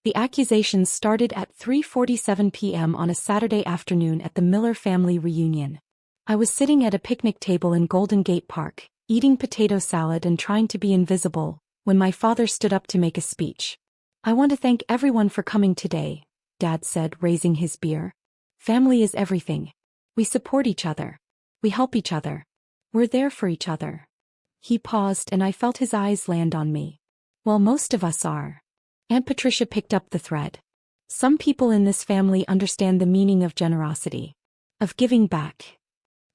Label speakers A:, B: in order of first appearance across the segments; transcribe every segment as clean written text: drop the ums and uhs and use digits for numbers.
A: The accusations started at 3:47 p.m. on a Saturday afternoon at the Miller family reunion. I was sitting at a picnic table in Golden Gate Park, eating potato salad and trying to be invisible, when my father stood up to make a speech. "I want to thank everyone for coming today," Dad said, raising his beer. "Family is everything. We support each other. We help each other. We're there for each other." He paused and I felt his eyes land on me. "Well, most of us are." Aunt Patricia picked up the thread. "Some people in this family understand the meaning of generosity, of giving back.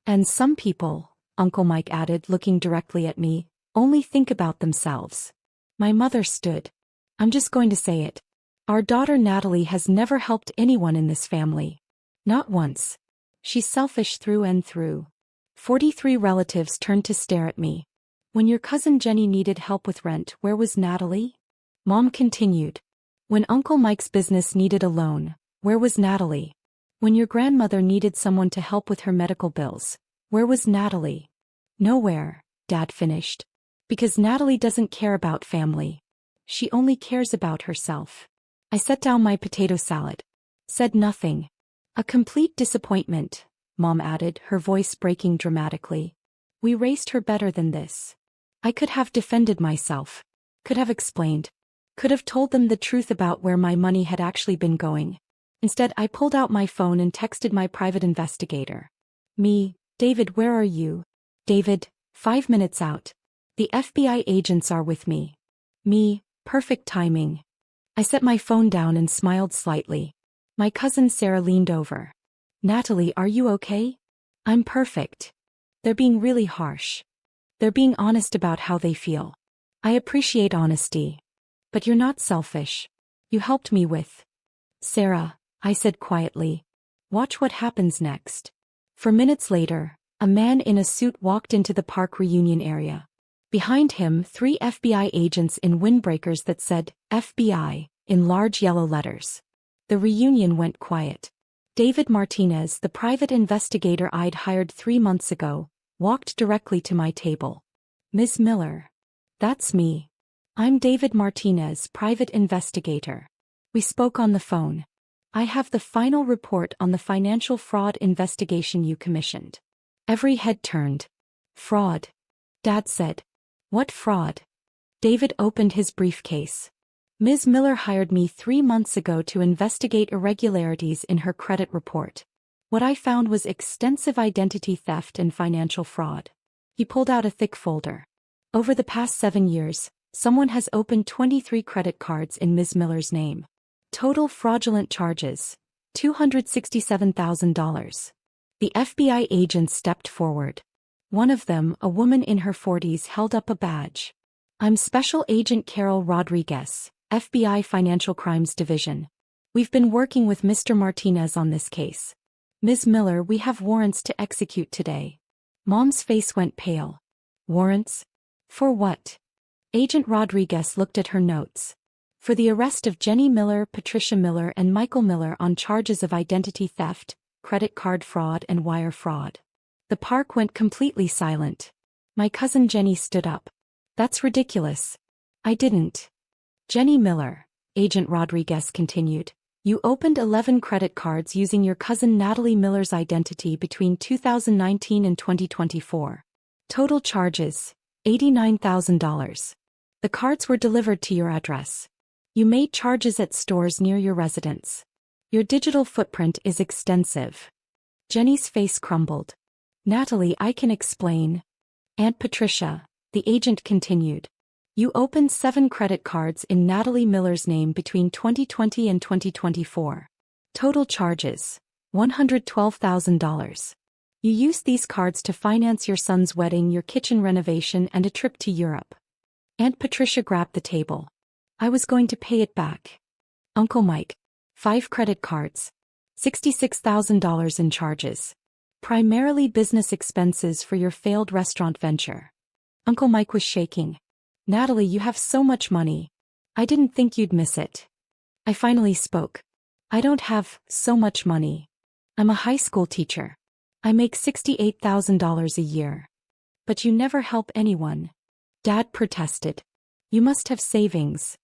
A: And some people," Uncle Mike added, looking directly at me, "only think about themselves." My mother stood. "I'm just going to say it. Our daughter Natalie has never helped anyone in this family. Not once. She's selfish through and through." 43 relatives turned to stare at me. "When your cousin Jenny needed help with rent, where was Natalie?" Mom continued. "When Uncle Mike's business needed a loan, where was Natalie? When your grandmother needed someone to help with her medical bills, where was Natalie?" "Nowhere," Dad finished. "Because Natalie doesn't care about family. She only cares about herself." I set down my potato salad. Said nothing. "A complete disappointment," Mom added, her voice breaking dramatically. "We raised her better than this. I could have defended myself. Could have explained. Could have told them the truth about where my money had actually been going. Instead, I pulled out my phone and texted my private investigator. Me, David, where are you? David, 5 minutes out. The FBI agents are with me. Me, perfect timing." I set my phone down and smiled slightly. My cousin Sarah leaned over. "Natalie, are you okay?" "I'm perfect." "They're being really harsh. They're being honest about how they feel. I appreciate honesty. But you're not selfish. You helped me with." "Sarah," I said quietly. "Watch what happens next." For minutes later, a man in a suit walked into the park reunion area. Behind him, 3 FBI agents in windbreakers that said, "FBI," in large yellow letters. The reunion went quiet. David Martinez, the private investigator I'd hired 3 months ago, walked directly to my table. "Ms. Miller." "That's me. I'm David Martinez, private investigator." We spoke on the phone. "I have the final report on the financial fraud investigation you commissioned." Every head turned. "Fraud?" Dad said. "What fraud?" David opened his briefcase. "Ms. Miller hired me 3 months ago to investigate irregularities in her credit report. What I found was extensive identity theft and financial fraud." He pulled out a thick folder. "Over the past 7 years, someone has opened 23 credit cards in Ms. Miller's name. Total fraudulent charges, $267,000. The FBI agents stepped forward. One of them, a woman in her 40s, held up a badge. "I'm Special Agent Carol Rodriguez, FBI Financial Crimes Division. We've been working with Mr. Martinez on this case. Ms. Miller, we have warrants to execute today." Mom's face went pale. "Warrants? For what?" Agent Rodriguez looked at her notes. "For the arrest of Jenny Miller, Patricia Miller, and Michael Miller on charges of identity theft, credit card fraud, and wire fraud." The park went completely silent. My cousin Jenny stood up. "That's ridiculous." "I didn't." "Jenny Miller," Agent Rodriguez continued, "you opened 11 credit cards using your cousin Natalie Miller's identity between 2019 and 2024. Total charges, $89,000. The cards were delivered to your address. You made charges at stores near your residence. Your digital footprint is extensive." Jenny's face crumbled. "Natalie, I can explain." "Aunt Patricia," the agent continued, "you opened 7 credit cards in Natalie Miller's name between 2020 and 2024. Total charges, $112,000. You used these cards to finance your son's wedding, your kitchen renovation, and a trip to Europe." Aunt Patricia grabbed the table. "I was going to pay it back." "Uncle Mike, 5 credit cards, $66,000 in charges. Primarily business expenses for your failed restaurant venture." Uncle Mike was shaking. "Natalie, you have so much money. I didn't think you'd miss it." I finally spoke. "I don't have so much money. I'm a high school teacher. I make $68,000 a year. But you never help anyone." Dad protested. "You must have savings."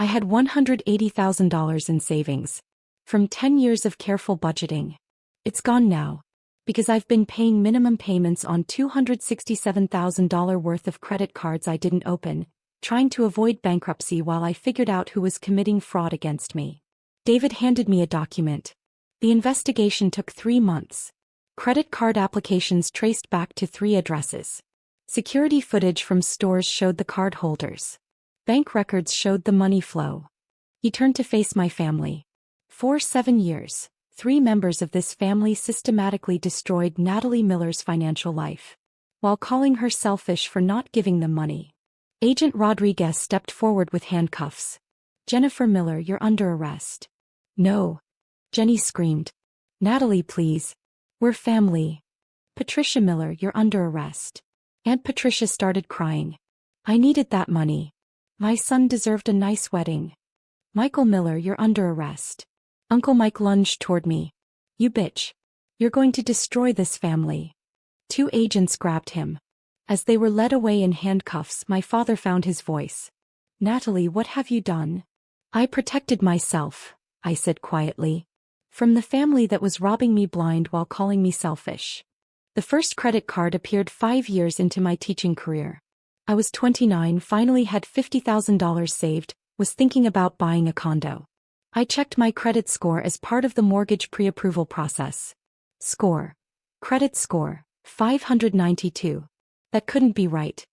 A: I had $180,000 in savings. From 10 years of careful budgeting. It's gone now. Because I've been paying minimum payments on $267,000 worth of credit cards I didn't open, trying to avoid bankruptcy while I figured out who was committing fraud against me. David handed me a document. The investigation took 3 months. Credit card applications traced back to 3 addresses. Security footage from stores showed the card holders. Bank records showed the money flow. He turned to face my family. For 7 years, 3 members of this family systematically destroyed Natalie Miller's financial life, while calling her selfish for not giving them money. Agent Rodriguez stepped forward with handcuffs. Jennifer Miller, you're under arrest. No. Jenny screamed. Natalie, please. We're family. Patricia Miller, you're under arrest. Aunt Patricia started crying. I needed that money. My son deserved a nice wedding. Michael Miller, you're under arrest. Uncle Mike lunged toward me. You bitch. You're going to destroy this family. 2 agents grabbed him. As they were led away in handcuffs, my father found his voice. Natalie, what have you done? I protected myself, I said quietly. From the family that was robbing me blind while calling me selfish. The first credit card appeared 5 years into my teaching career. I was 29, finally had $50,000 saved, was thinking about buying a condo. I checked my credit score as part of the mortgage pre-approval process. Score. Credit score, 592. That couldn't be right.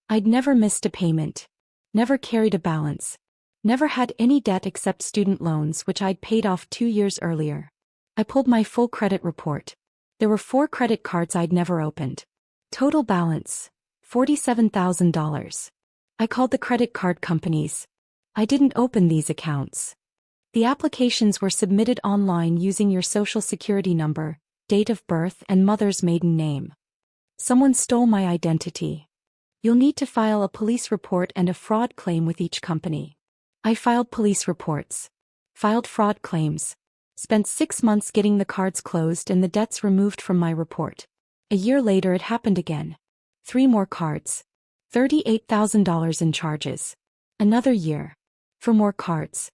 A: I'd never missed a payment. Never carried a balance. Never had any debt except student loans which I'd paid off 2 years earlier. I pulled my full credit report. There were 4 credit cards I'd never opened. Total balance, $47,000. I called the credit card companies. I didn't open these accounts. The applications were submitted online using your social security number, date of birth, and mother's maiden name. Someone stole my identity. You'll need to file a police report and a fraud claim with each company. I filed police reports. Filed fraud claims. Spent 6 months getting the cards closed and the debts removed from my report. A year later it happened again. 3 more cards. $38,000 in charges. Another year. For more cards.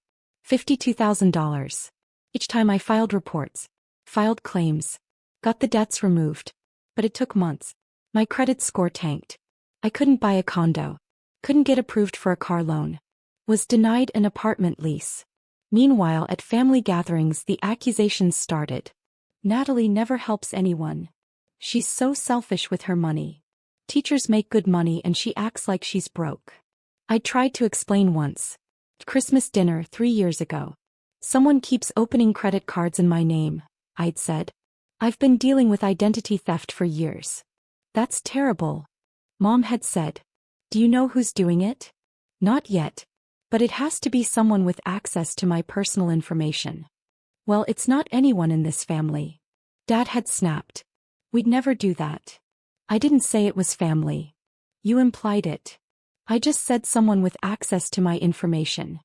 A: $52,000. Each time I filed reports. Filed claims. Got the debts removed. But it took months. My credit score tanked. I couldn't buy a condo. Couldn't get approved for a car loan. Was denied an apartment lease. Meanwhile, at family gatherings, the accusations started. Natalie never helps anyone. She's so selfish with her money. Teachers make good money and she acts like she's broke. I tried to explain once. Christmas dinner 3 years ago. Someone keeps opening credit cards in my name, I'd said. I've been dealing with identity theft for years. That's terrible. Mom had said. Do you know who's doing it? Not yet. But it has to be someone with access to my personal information. Well, it's not anyone in this family. Dad had snapped. We'd never do that. I didn't say it was family. You implied it. I just said someone with access to my information.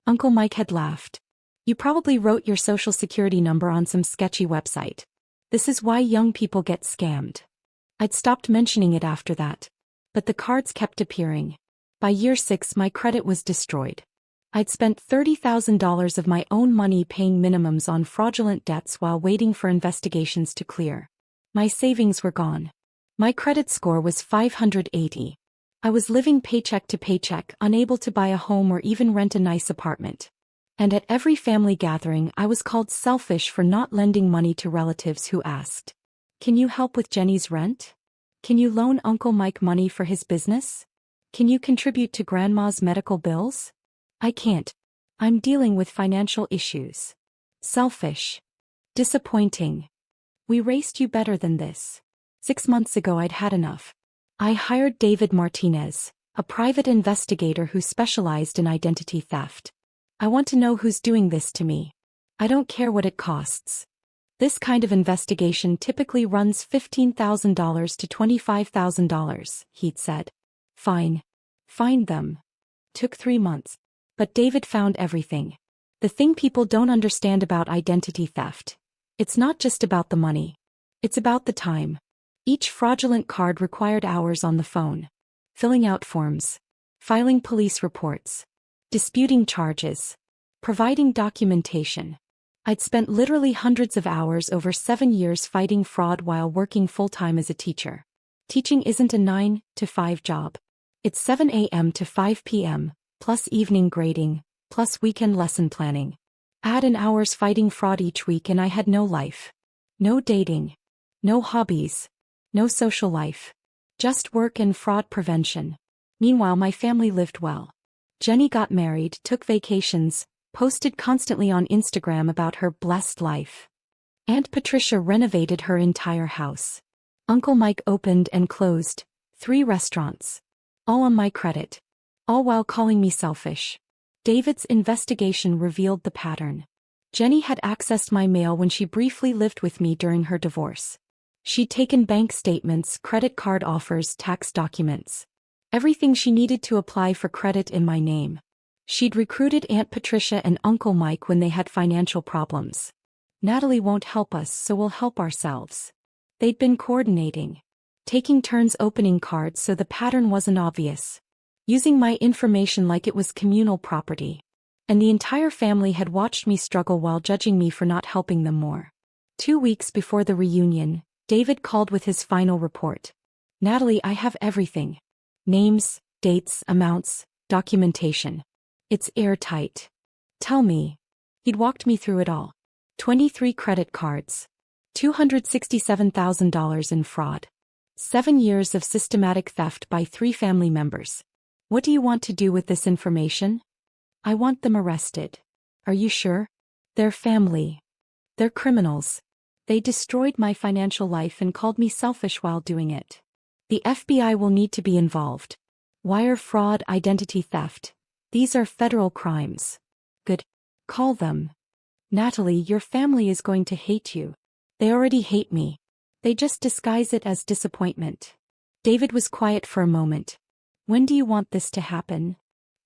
A: Uncle Mike had laughed. You probably wrote your social security number on some sketchy website. This is why young people get scammed. I'd stopped mentioning it after that. But the cards kept appearing. By year 6 my credit was destroyed. I'd spent $30,000 of my own money paying minimums on fraudulent debts while waiting for investigations to clear. My savings were gone. My credit score was 580. I was living paycheck to paycheck, unable to buy a home or even rent a nice apartment. And at every family gathering I was called selfish for not lending money to relatives who asked, "Can you help with Jenny's rent? Can you loan Uncle Mike money for his business? Can you contribute to Grandma's medical bills?" I can't. I'm dealing with financial issues. Selfish. Disappointing. We raced you better than this. 6 months ago I'd had enough. I hired David Martinez, a private investigator who specialized in identity theft. I want to know who's doing this to me. I don't care what it costs. This kind of investigation typically runs $15,000 to $25,000, he'd said. Fine. Find them. Took 3 months. But David found everything. The thing people don't understand about identity theft. It's not just about the money. It's about the time. Each fraudulent card required hours on the phone. Filling out forms. Filing police reports. disputing charges, providing documentation. I'd spent literally hundreds of hours over 7 years fighting fraud while working full-time as a teacher. Teaching isn't a 9 to 5 job. It's 7 a.m. to 5 p.m., plus evening grading, plus weekend lesson planning. Add an hour's fighting fraud each week and I had no life. No dating. No hobbies. No social life. Just work and fraud prevention. Meanwhile, my family lived well. Jenny got married, took vacations, posted constantly on Instagram about her blessed life. Aunt Patricia renovated her entire house. Uncle Mike opened and closed 3 restaurants. All on my credit. All while calling me selfish. David's investigation revealed the pattern. Jenny had accessed my mail when she briefly lived with me during her divorce. She'd taken bank statements, credit card offers, tax documents. Everything she needed to apply for credit in my name. She'd recruited Aunt Patricia and Uncle Mike when they had financial problems. Natalie won't help us, so we'll help ourselves. They'd been coordinating. Taking turns opening cards so the pattern wasn't obvious. Using my information like it was communal property. And the entire family had watched me struggle while judging me for not helping them more. 2 weeks before the reunion, David called with his final report. Natalie, I have everything. Names, dates, amounts, documentation. It's airtight. Tell me. He'd walked me through it all. 23 credit cards. $267,000 in fraud. 7 years of systematic theft by 3 family members. What do you want to do with this information? I want them arrested. Are you sure? They're family. They're criminals. They destroyed my financial life and called me selfish while doing it. The FBI will need to be involved. Wire fraud, identity theft. These are federal crimes. Good. Call them. Natalie, your family is going to hate you. They already hate me. They just disguise it as disappointment. David was quiet for a moment. When do you want this to happen?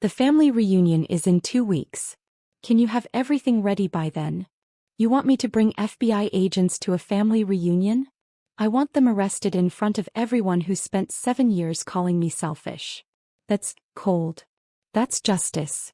A: The family reunion is in 2 weeks. Can you have everything ready by then? You want me to bring FBI agents to a family reunion? I want them arrested in front of everyone who spent 7 years calling me selfish. That's cold. That's justice.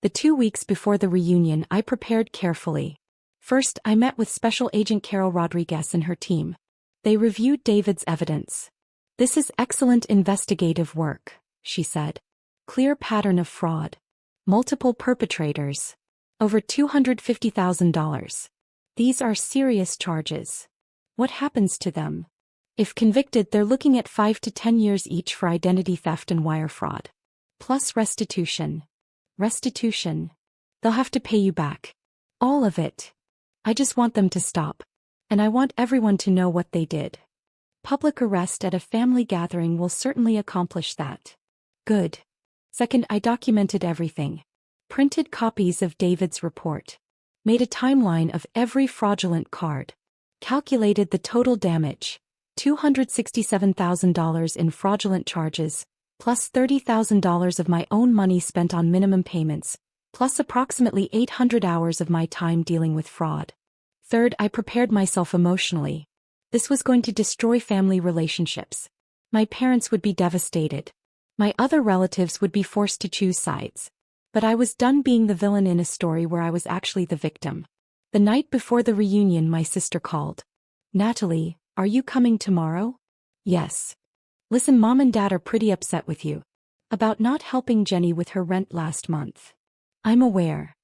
A: The 2 weeks before the reunion, I prepared carefully. First, I met with Special Agent Carol Rodriguez and her team. They reviewed David's evidence. This is excellent investigative work, she said. Clear pattern of fraud. Multiple perpetrators. Over $250,000. These are serious charges. What happens to them? If convicted, they're looking at 5 to 10 years each for identity theft and wire fraud. Plus restitution. Restitution. They'll have to pay you back. All of it. I just want them to stop. And I want everyone to know what they did. Public arrest at a family gathering will certainly accomplish that. Good. Second, I documented everything. Printed copies of David's report. Made a timeline of every fraudulent card. Calculated the total damage. $267,000 in fraudulent charges, plus $30,000 of my own money spent on minimum payments, plus approximately 800 hours of my time dealing with fraud. Third, I prepared myself emotionally. This was going to destroy family relationships. My parents would be devastated. My other relatives would be forced to choose sides. But I was done being the villain in a story where I was actually the victim. The night before the reunion, my sister called. Natalie, are you coming tomorrow? Yes. Listen, Mom and Dad are pretty upset with you. About not helping Jenny with her rent last month. I'm aware.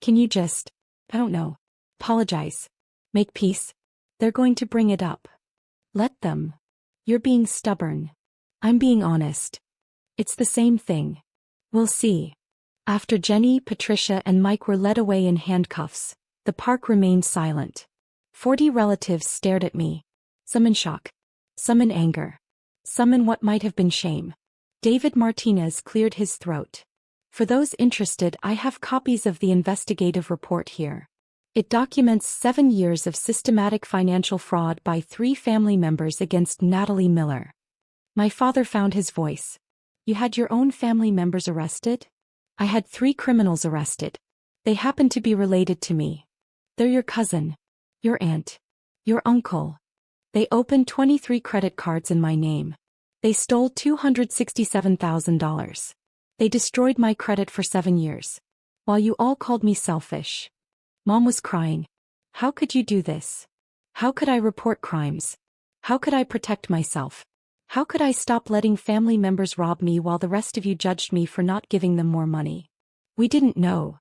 A: Can you just, I don't know, apologize? Make peace? They're going to bring it up. Let them. You're being stubborn. I'm being honest. It's the same thing. We'll see. After Jenny, Patricia, and Mike were led away in handcuffs, the park remained silent. 40 relatives stared at me. Some in shock. Some in anger. Some in what might have been shame. David Martinez cleared his throat. For those interested, I have copies of the investigative report here. It documents 7 years of systematic financial fraud by 3 family members against Natalie Miller. My father found his voice. You had your own family members arrested? I had 3 criminals arrested. They happen to be related to me. They're your cousin, your aunt, your uncle. They opened 23 credit cards in my name. They stole $267,000. They destroyed my credit for 7 years. While you all called me selfish. Mom was crying. How could you do this? How could I report crimes? How could I protect myself? How could I stop letting family members rob me while the rest of you judged me for not giving them more money? We didn't know.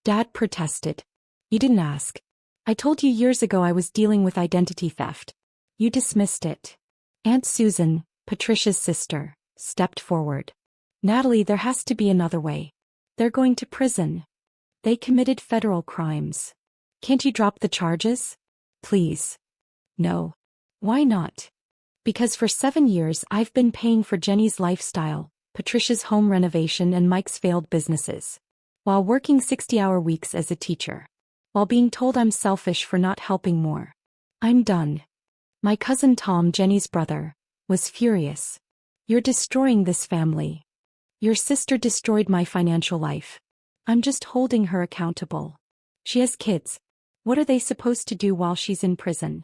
A: Dad protested. You didn't ask. I told you years ago I was dealing with identity theft. You dismissed it. Aunt Susan, Patricia's sister, stepped forward. Natalie, there has to be another way. They're going to prison. They committed federal crimes. Can't you drop the charges? Please. No. Why not? Because for 7 years I've been paying for Jenny's lifestyle, Patricia's home renovation and Mike's failed businesses. While working 60-hour weeks as a teacher. While being told I'm selfish for not helping more. I'm done. My cousin Tom, Jenny's brother, was furious. You're destroying this family. Your sister destroyed my financial life. I'm just holding her accountable. She has kids. What are they supposed to do while she's in prison?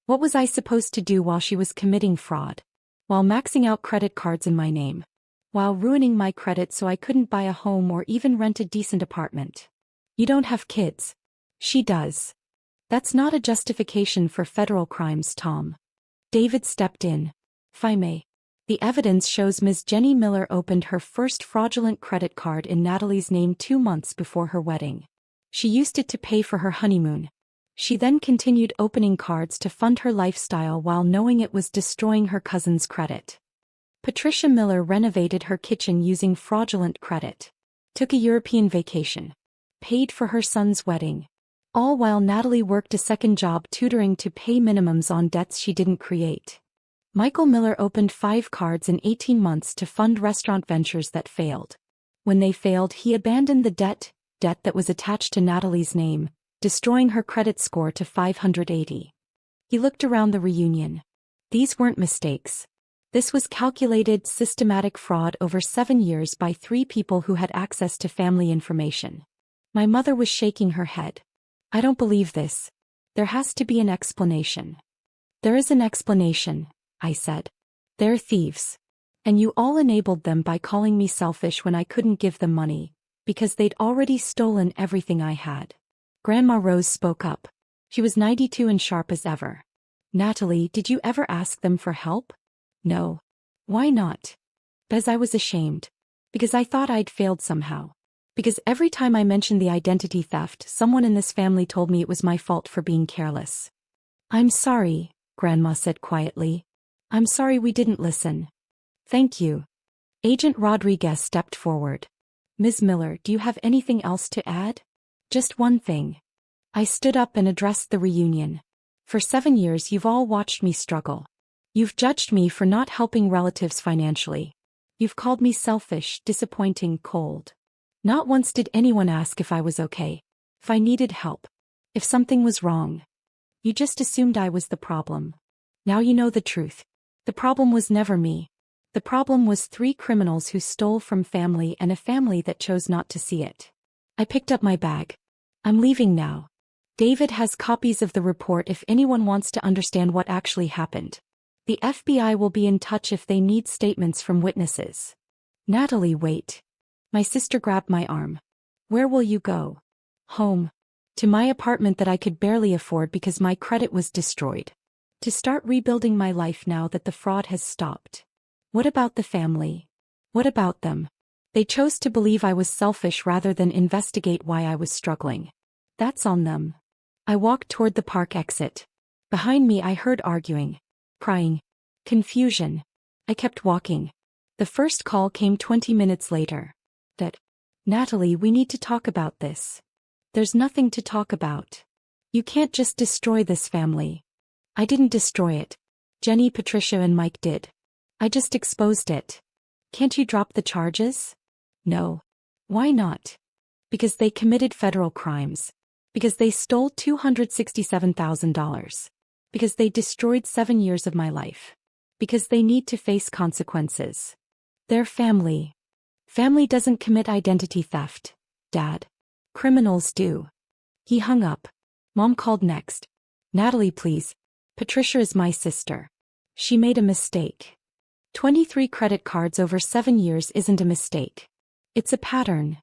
A: What was I supposed to do while she was committing fraud? While maxing out credit cards in my name? While ruining my credit so I couldn't buy a home or even rent a decent apartment? You don't have kids. She does. That's not a justification for federal crimes, Tom. David stepped in. If I may. The evidence shows Ms. Jenny Miller opened her first fraudulent credit card in Natalie's name 2 months before her wedding. She used it to pay for her honeymoon. She then continued opening cards to fund her lifestyle while knowing it was destroying her cousin's credit. Patricia Miller renovated her kitchen using fraudulent credit. Took a European vacation. Paid for her son's wedding. All while Natalie worked a second job tutoring to pay minimums on debts she didn't create. Michael Miller opened 5 cards in 18 months to fund restaurant ventures that failed. When they failed, he abandoned the debt that was attached to Natalie's name, destroying her credit score to 580. He looked around the reunion. These weren't mistakes. This was calculated, systematic fraud over 7 years by 3 people who had access to family information. My mother was shaking her head. I don't believe this. There has to be an explanation. There is an explanation, I said. They're thieves. And you all enabled them by calling me selfish when I couldn't give them money, because they'd already stolen everything I had. Grandma Rose spoke up. She was 92 and sharp as ever. Natalie, did you ever ask them for help? No. Why not? Because I was ashamed. Because I thought I'd failed somehow. Because every time I mentioned the identity theft, someone in this family told me it was my fault for being careless. I'm sorry, Grandma said quietly. I'm sorry we didn't listen. Thank you. Agent Rodriguez stepped forward. Ms. Miller, do you have anything else to add? Just one thing. I stood up and addressed the reunion. For 7 years you've all watched me struggle. You've judged me for not helping relatives financially. You've called me selfish, disappointing, cold. Not once did anyone ask if I was okay, if I needed help, if something was wrong. You just assumed I was the problem. Now you know the truth. The problem was never me. The problem was 3 criminals who stole from family and a family that chose not to see it. I picked up my bag. I'm leaving now. David has copies of the report if anyone wants to understand what actually happened. The FBI will be in touch if they need statements from witnesses. Natalie, wait. My sister grabbed my arm. Where will you go? Home. To my apartment that I could barely afford because my credit was destroyed. To start rebuilding my life now that the fraud has stopped. What about the family? What about them? They chose to believe I was selfish rather than investigate why I was struggling. That's on them. I walked toward the park exit. Behind me I heard arguing, crying, confusion. I kept walking. The first call came 20 minutes later. Natalie, we need to talk about this. There's nothing to talk about. You can't just destroy this family. I didn't destroy it. Jenny, Patricia and Mike did. I just exposed it. Can't you drop the charges? No. Why not? Because they committed federal crimes. Because they stole $267,000. Because they destroyed 7 years of my life. Because they need to face consequences. They're family. Family doesn't commit identity theft, Dad. Criminals do. He hung up. Mom called next. Natalie, please. Patricia is my sister. She made a mistake. 23 credit cards over 7 years isn't a mistake. It's a pattern.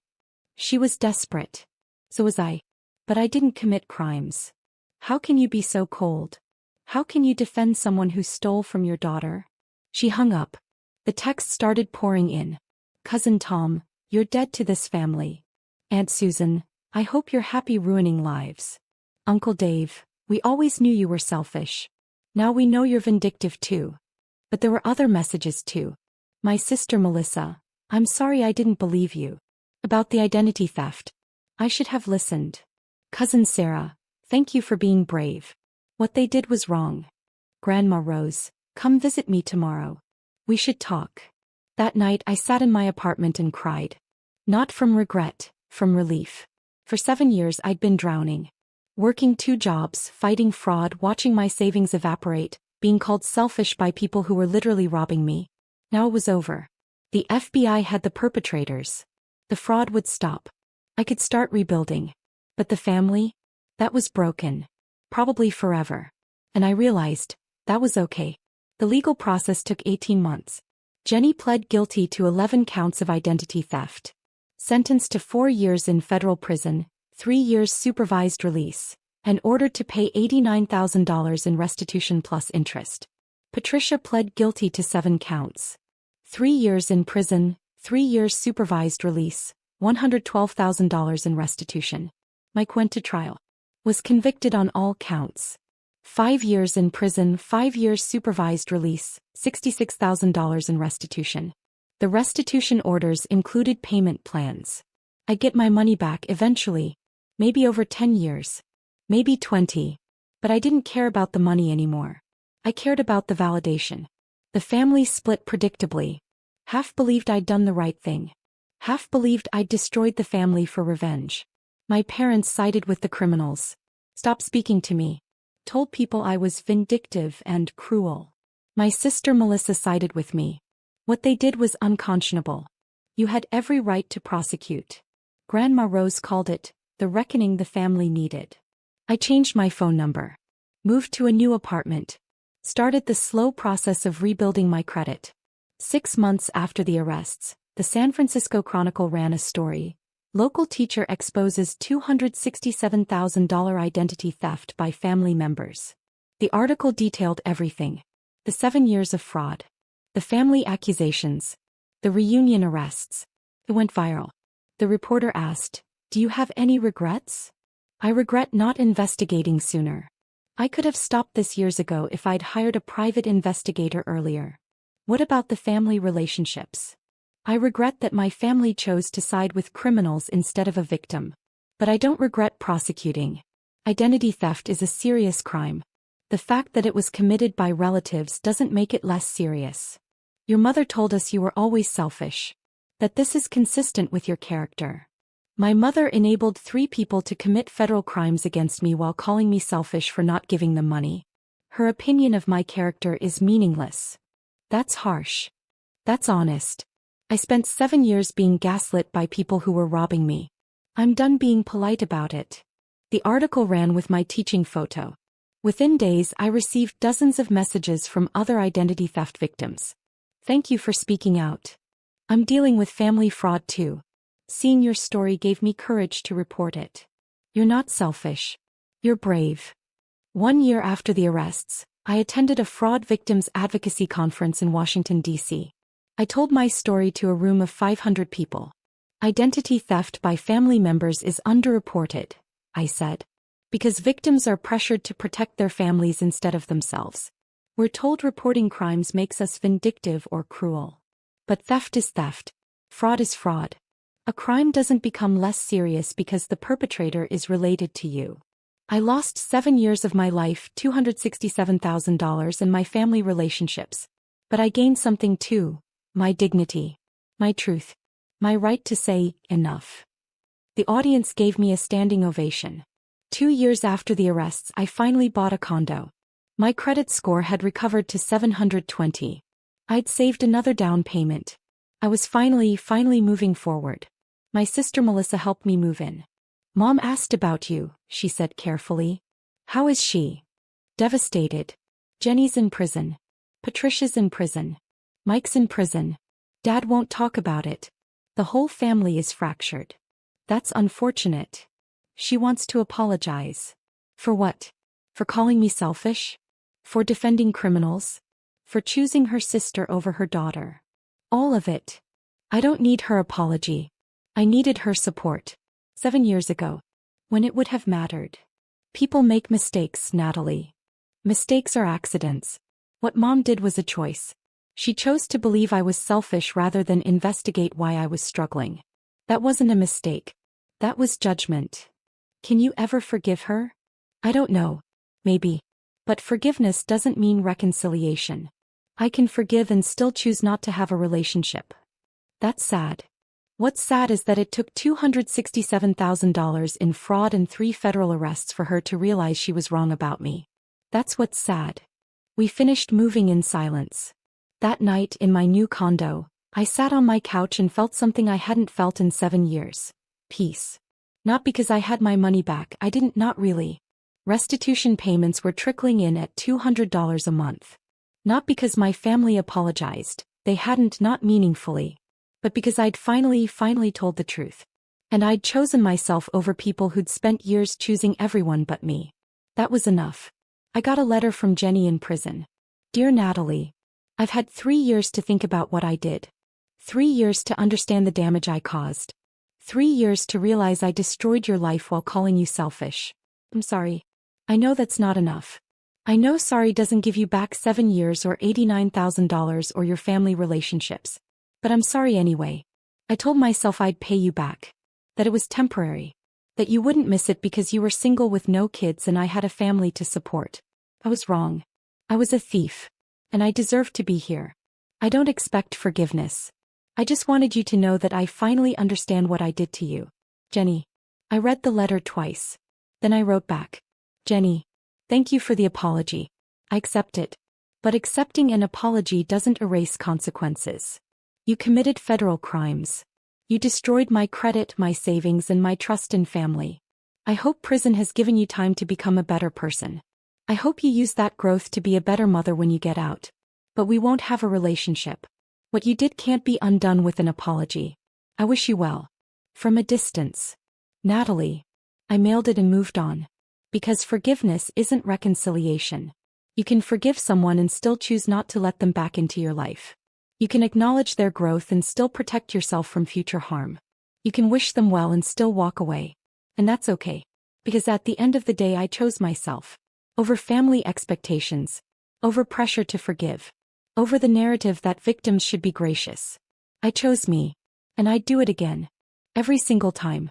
A: She was desperate. So was I. But I didn't commit crimes. How can you be so cold? How can you defend someone who stole from your daughter? She hung up. The texts started pouring in. Cousin Tom, you're dead to this family. Aunt Susan, I hope you're happy ruining lives. Uncle Dave, we always knew you were selfish. Now we know you're vindictive too. But there were other messages too. My sister Melissa, I'm sorry I didn't believe you. About the identity theft. I should have listened. Cousin Sarah, thank you for being brave. What they did was wrong. Grandma Rose, come visit me tomorrow. We should talk. That night I sat in my apartment and cried. Not from regret, from relief. For 7 years I'd been drowning. Working 2 jobs, fighting fraud, watching my savings evaporate, being called selfish by people who were literally robbing me. Now it was over. The FBI had the perpetrators. The fraud would stop. I could start rebuilding. But the family? That was broken. Probably forever. And I realized, that was okay. The legal process took 18 months. Jenny pled guilty to 11 counts of identity theft. Sentenced to 4 years in federal prison, 3 years supervised release, and ordered to pay $89,000 in restitution plus interest. Patricia pled guilty to 7 counts. 3 years in prison, 3 years supervised release, $112,000 in restitution. Mike went to trial. Was convicted on all counts. 5 years in prison, 5 years supervised release, $66,000 in restitution. The restitution orders included payment plans. I'd get my money back eventually. Maybe over 10 years. Maybe 20. But I didn't care about the money anymore. I cared about the validation. The family split predictably. Half believed I'd done the right thing. Half believed I'd destroyed the family for revenge. My parents sided with the criminals. Stopped speaking to me. Told people I was vindictive and cruel. My sister Melissa sided with me. What they did was unconscionable. You had every right to prosecute. Grandma Rose called it the reckoning the family needed. I changed my phone number. Moved to a new apartment. Started the slow process of rebuilding my credit. 6 months after the arrests, the San Francisco Chronicle ran a story. Local teacher exposes $267,000 identity theft by family members. The article detailed everything. The 7 years of fraud. The family accusations. The reunion arrests. It went viral. The reporter asked, "Do you have any regrets?" I regret not investigating sooner. I could have stopped this years ago if I'd hired a private investigator earlier. What about the family relationships? I regret that my family chose to side with criminals instead of a victim. But I don't regret prosecuting. Identity theft is a serious crime. The fact that it was committed by relatives doesn't make it less serious. Your mother told us you were always selfish. That this is consistent with your character. My mother enabled 3 people to commit federal crimes against me while calling me selfish for not giving them money. Her opinion of my character is meaningless. That's harsh. That's honest. I spent 7 years being gaslit by people who were robbing me. I'm done being polite about it. The article ran with my teaching photo. Within days I received dozens of messages from other identity theft victims. Thank you for speaking out. I'm dealing with family fraud too. Seeing your story gave me courage to report it. You're not selfish. You're brave. 1 year after the arrests, I attended a fraud victims advocacy conference in Washington, D.C. I told my story to a room of 500 people. Identity theft by family members is underreported, I said. Because victims are pressured to protect their families instead of themselves. We're told reporting crimes makes us vindictive or cruel. But theft is theft. Fraud is fraud. A crime doesn't become less serious because the perpetrator is related to you. I lost 7 years of my life, $267,000 and my family relationships. But I gained something too. My dignity. My truth. My right to say, enough. The audience gave me a standing ovation. 2 years after the arrests I finally bought a condo. My credit score had recovered to 720. I'd saved another down payment. I was finally moving forward. My sister Melissa helped me move in. Mom asked about you, she said carefully. How is she? Devastated. Jenny's in prison. Patricia's in prison. Mike's in prison. Dad won't talk about it. The whole family is fractured. That's unfortunate. She wants to apologize. For what? For calling me selfish? For defending criminals? For choosing her sister over her daughter? All of it. I don't need her apology. I needed her support. 7 years ago. When it would have mattered. People make mistakes, Natalie. Mistakes are accidents. What Mom did was a choice. She chose to believe I was selfish rather than investigate why I was struggling. That wasn't a mistake. That was judgment. Can you ever forgive her? I don't know. Maybe. But forgiveness doesn't mean reconciliation. I can forgive and still choose not to have a relationship. That's sad. What's sad is that it took $267,000 in fraud and 3 federal arrests for her to realize she was wrong about me. That's what's sad. We finished moving in silence. That night in my new condo, I sat on my couch and felt something I hadn't felt in 7 years. Peace. Not because I had my money back, I didn't, not really. Restitution payments were trickling in at $200 a month. Not because my family apologized, they hadn't, not meaningfully. But because I'd finally told the truth. And I'd chosen myself over people who'd spent years choosing everyone but me. That was enough. I got a letter from Jenny in prison. Dear Natalie, I've had 3 years to think about what I did. 3 years to understand the damage I caused. 3 years to realize I destroyed your life while calling you selfish. I'm sorry. I know that's not enough. I know sorry doesn't give you back 7 years or $89,000 or your family relationships. But I'm sorry anyway. I told myself I'd pay you back. That it was temporary. That you wouldn't miss it because you were single with no kids and I had a family to support. I was wrong. I was a thief. And I deserved to be here. I don't expect forgiveness. I just wanted you to know that I finally understand what I did to you. Jenny. I read the letter twice. Then I wrote back. Jenny. Thank you for the apology. I accept it. But accepting an apology doesn't erase consequences. You committed federal crimes. You destroyed my credit, my savings, and my trust in family. I hope prison has given you time to become a better person. I hope you use that growth to be a better mother when you get out. But we won't have a relationship. What you did can't be undone with an apology. I wish you well. From a distance. Natalie. I mailed it and moved on. Because forgiveness isn't reconciliation. You can forgive someone and still choose not to let them back into your life. You can acknowledge their growth and still protect yourself from future harm. You can wish them well and still walk away. And that's okay. Because at the end of the day I chose myself. Over family expectations. Over pressure to forgive. Over the narrative that victims should be gracious. I chose me. And I'd do it again. Every single time.